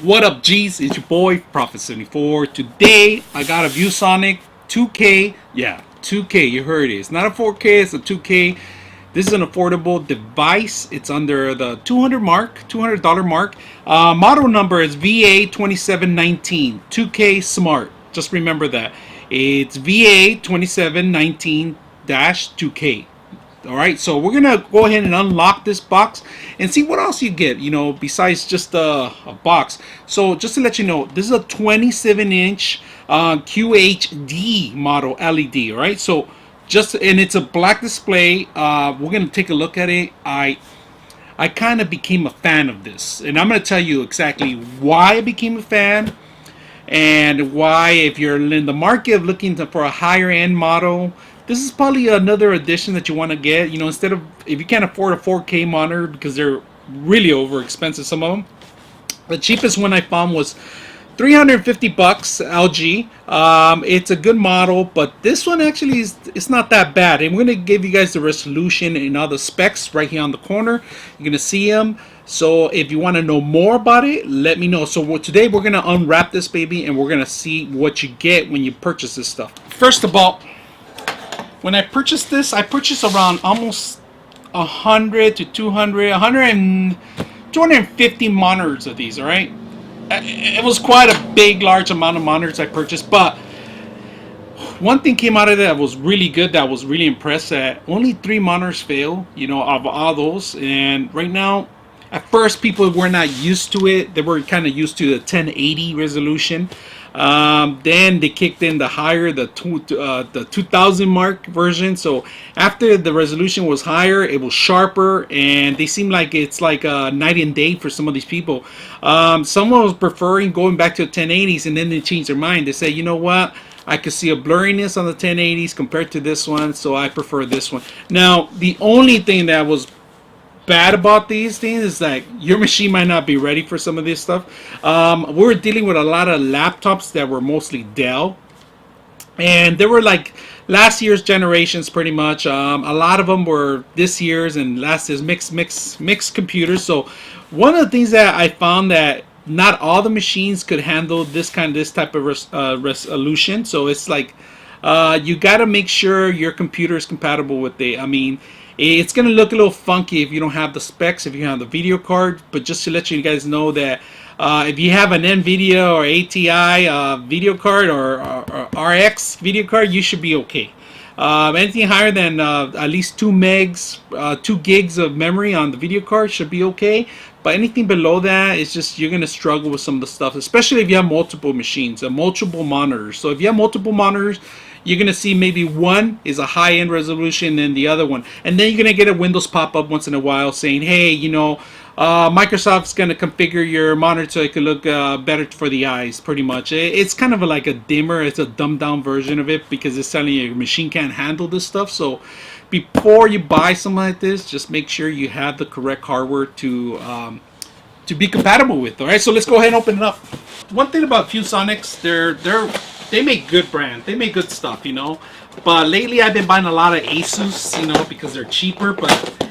What up, G's? It's your boy Prophet74. Today I got a ViewSonic 2K. Yeah, 2K. You heard it. It's not a 4K. It's a 2K. This is an affordable device. It's under the $200 mark. Model number is VA2719 2K Just remember that it's VA2719-2K. All right, so we're gonna go ahead and unlock this box and see what else you get, you know, besides just a box. So just to let you know, this is a 27-inch QHD model LED. All right, so and it's a black display. We're gonna take a look at it. I kind of became a fan of this, and I'm gonna tell you exactly why I became a fan and why, if you're in the market of looking for a higher end model, this is probably another addition that you want to get. You know, instead of, if you can't afford a 4K monitor because they're really over expensive, some of them, the cheapest one I found was 350 bucks LG. It's a good model, but this one actually it's not that bad. And we're gonna give you guys the resolution and all the specs right here on the corner. You're gonna see them. So if you want to know more about it, let me know. So today we're gonna unwrap this baby and we're gonna see what you get when you purchase this stuff. First of all, when I purchased this, I purchased around almost 100 to 200, 100 and 250 monitors of these. All right, it was quite a big, large amount of monitors I purchased. But one thing came out of that was really good. That I was really impressed at. Only 3 monitors fail, you know, of all those. And right now, at first, people were not used to it. They were kind of used to the 1080 resolution. Then they kicked in the higher, the 2000 mark version. So after the resolution was higher, it was sharper, and they seem like it's like a night and day for some of these people. Someone was preferring going back to the 1080s, and then they changed their mind. They say, you know what? I could see a blurriness on the 1080s compared to this one, so I prefer this one. Now, the only thing that was bad about these things is that your machine might not be ready for some of this stuff. We're dealing with a lot of laptops that were mostly Dell, and they were like last year's generations pretty much. A lot of them were this year's and last year's mixed computers. So one of the things that I found that not all the machines could handle this type of resolution. So it's like you got to make sure your computer is compatible with it. I mean, it's going to look a little funky if you don't have the specs, if you have the video card. But just to let you guys know that if you have an NVIDIA or ATI video card or RX video card, you should be okay. Anything higher than at least 2 gigs of memory on the video card should be okay. But anything below that, it's just you're going to struggle with some of the stuff, especially if you have multiple machines, multiple monitors. So if you have multiple monitors, you're going to see maybe one is a high-end resolution than the other one. And then you're going to get a Windows pop-up once in a while saying, hey, you know, Microsoft's going to configure your monitor so it can look better for the eyes, pretty much. It's kind of like a dimmer. It's a dumbed-down version of it because it's telling you your machine can't handle this stuff. So before you buy something like this, just make sure you have the correct hardware to be compatible with. All right, so let's go ahead and open it up. One thing about ViewSonics, they make good brand. They make good stuff, you know. But lately I've been buying a lot of Asus, you know, because they're cheaper. But,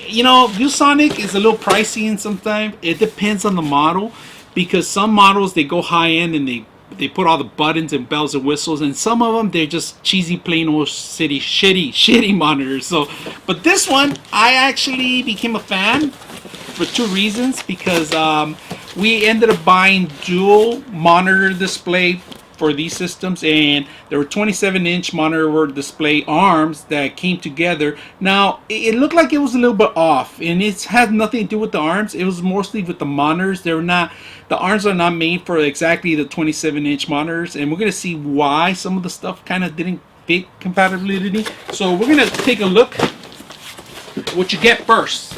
you know, ViewSonic is a little pricey, and sometimes it depends on the model. Because some models, they go high-end and they put all the buttons and bells and whistles. And some of them, they're just cheesy, plain old shitty monitors. So, but this one, I actually became a fan for 2 reasons. Because we ended up buying dual monitor display for these systems, and there were 27-inch monitor display arms that came together. Now it looked like it was a little bit off, and it had nothing to do with the arms. It was mostly with the monitors. The arms are not made for exactly the 27-inch monitors, and we're gonna see why some of the stuff kind of didn't fit compatibility. So we're gonna take a look what you get first.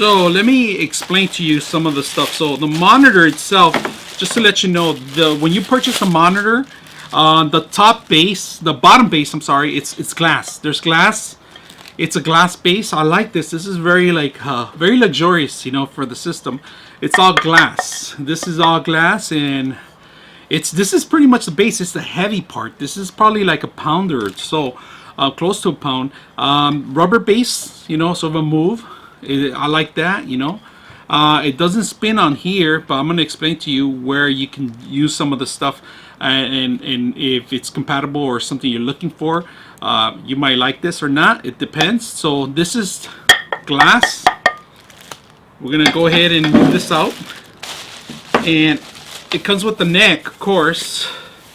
So let me explain to you some of the stuff. So the monitor itself, just to let you know, when you purchase a monitor, the bottom base, I'm sorry, it's glass. There's glass. It's a glass base. I like this. This is very very luxurious, you know, for the system. It's all glass. This is all glass, and This is pretty much the base. It's the heavy part. This is probably like a pounder or so, close to a pound. Rubber base, you know, so of a move. I like that, you know. It doesn't spin on here, but I'm going to explain to you where you can use some of the stuff, and if it's compatible or something you're looking for. You might like this or not. It depends. So this is glass. We're going to go ahead and move this out. And it comes with the neck, of course.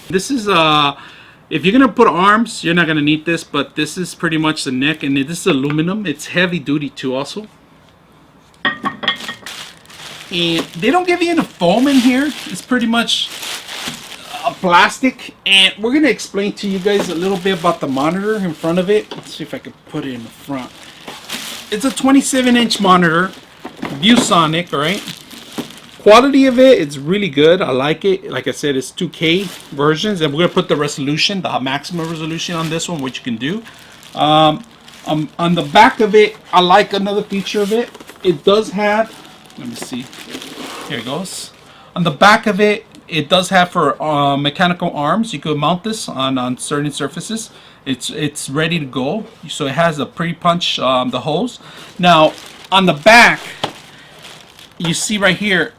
This is if you're gonna put arms, you're not gonna need this, but this is pretty much the neck, and this is aluminum. It's heavy duty too, also. And they don't give you any foam in here. It's pretty much a plastic. And we're gonna explain to you guys a little bit about the monitor in front of it. Let's see if I can put it in the front. It's a 27-inch monitor, ViewSonic, all right? Quality of it, it's really good. I like it. Like I said, it's 2K versions, and we're gonna put the resolution, the maximum resolution on this one, which you can do. On the back of it, I like another feature of it. It does have, let me see, here it goes. On the back of it, it does have for mechanical arms. You could mount this on certain surfaces. It's ready to go. So it has a pre-punch the holes. Now on the back, you see right here,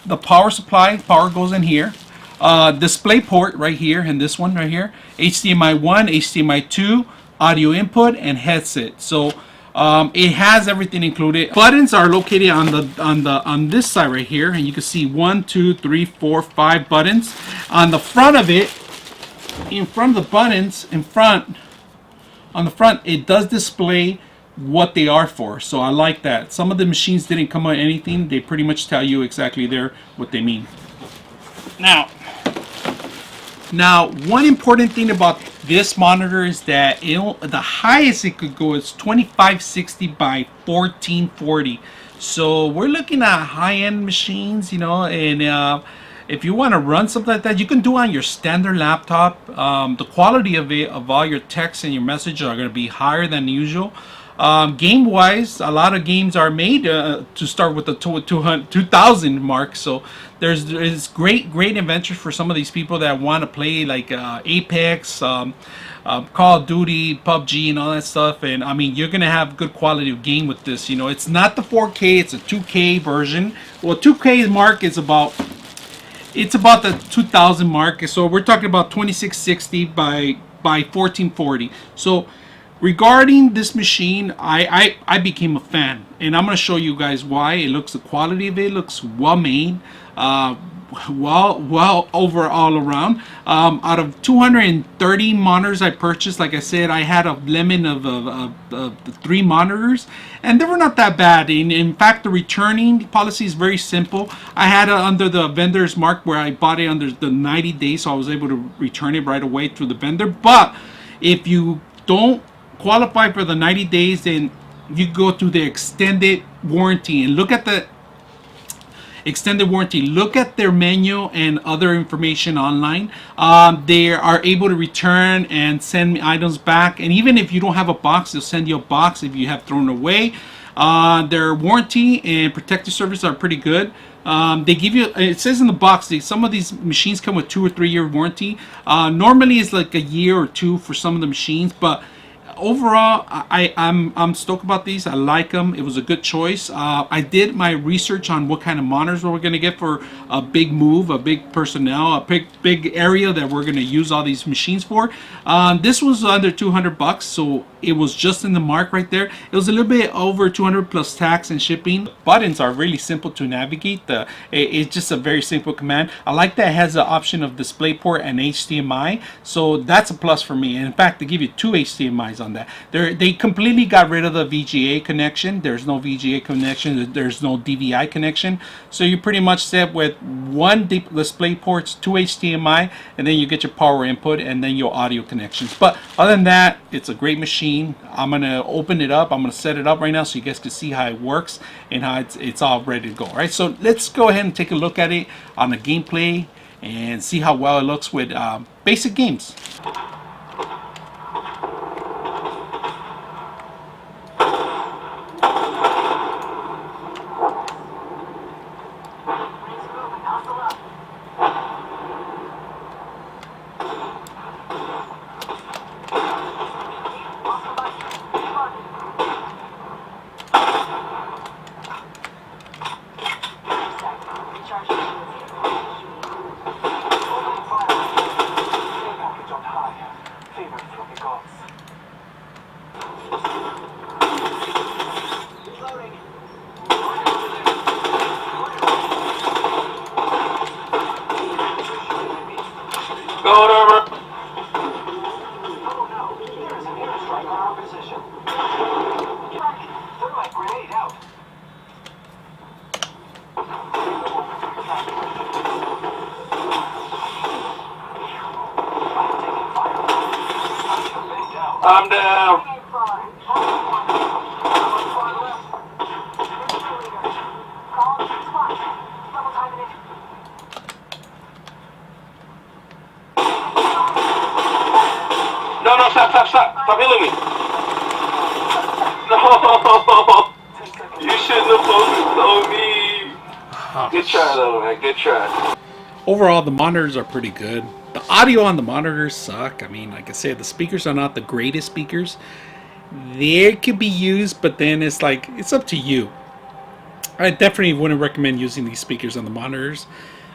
the power supply, power goes in here. DisplayPort right here, and this one right here. HDMI 1, HDMI 2, audio input, and headset. So it has everything included. Buttons are located on this side right here, and you can see 1, 2, 3, 4, 5 buttons. On the front of it, in front of the buttons, on the front, it does display what they are for. So I like that. Some of the machines didn't come with anything. They pretty much tell you exactly there what they mean. Now one important thing about this monitor is that the highest it could go is 2560 by 1440. So we're looking at high-end machines, you know, and if you want to run something like that, you can do it on your standard laptop. The quality of it, of all your text and your messages, are going to be higher than usual. Game wise, a lot of games are made to start with the 2000 mark, so there's great adventures for some of these people that want to play like Apex, Call of Duty, PUBG, and all that stuff. And I mean, you're gonna have good quality of game with this. You know, it's not the 4K, it's a 2K version. Well, 2K mark is about, it's about the 2000 mark, so we're talking about 2660 by 1440. So regarding this machine, I became a fan, and I'm going to show you guys why. It looks, the quality of it looks well made, well over all around. Out of 230 monitors I purchased, like I said, I had a limit of 3 monitors, and they were not that bad. In fact, the returning policy is very simple. I had it under the vendor's mark where I bought it under the 90 days, so I was able to return it right away through the vendor. But if you don't qualify for the 90 days, then you go to the extended warranty and look at the extended warranty. Look at their menu and other information online. They are able to return and send items back, and even if you don't have a box, they'll send you a box if you have thrown away. Their warranty and protective service are pretty good. They give you, it says in the box, some of these machines come with 2 or 3 year warranty. Normally it's like a year or 2 for some of the machines, but overall, I'm stoked about these. I like them. It was a good choice. I did my research on what kind of monitors we're going to get for a big move, a big personnel, a big area that we're going to use all these machines for. This was under 200 bucks, so it was just in the mark right there. It was a little bit over 200 plus tax and shipping. The buttons are really simple to navigate. It's just a very simple command. I like that it has the option of DisplayPort and HDMI, so that's a plus for me. And in fact, they give you 2 HDMIs on that. They completely got rid of the VGA connection. There's no VGA connection. There's no DVI connection. So you're pretty much set with 1 DisplayPort, 2 HDMI, and then you get your power input and then your audio connections. But other than that, it's a great machine. I'm gonna open it up. I'm gonna set it up right now so you guys can see how it works and how it's all ready to go. All right, so let's go ahead and take a look at it on the gameplay and see how well it looks with basic games. I'm down. No, no, stop. Stop hitting me. No. You shouldn't have focused on me. Good try, though, man. Good try. Overall, the monitors are pretty good. The audio on the monitors suck. I mean, like I said, the speakers are not the greatest speakers. They could be used, but then it's like, it's up to you. I definitely wouldn't recommend using these speakers on the monitors.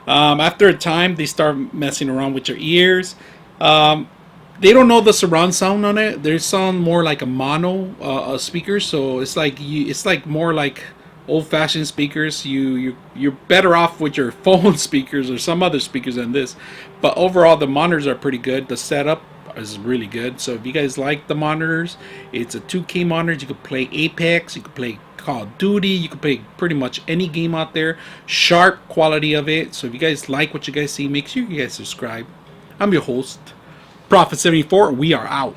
After a time, they start messing around with your ears. They don't know the surround sound on it. They sound more like a mono speaker, so it's like more like old-fashioned speakers. You're better off with your phone speakers or some other speakers than this. But overall, the monitors are pretty good. The setup is really good. So if you guys like the monitors, it's a 2K monitor. You can play Apex, you can play Call of Duty, you can play pretty much any game out there. Sharp quality of it. So if you guys like what you guys see, make sure you guys subscribe. I'm your host, Prophet74. We are out.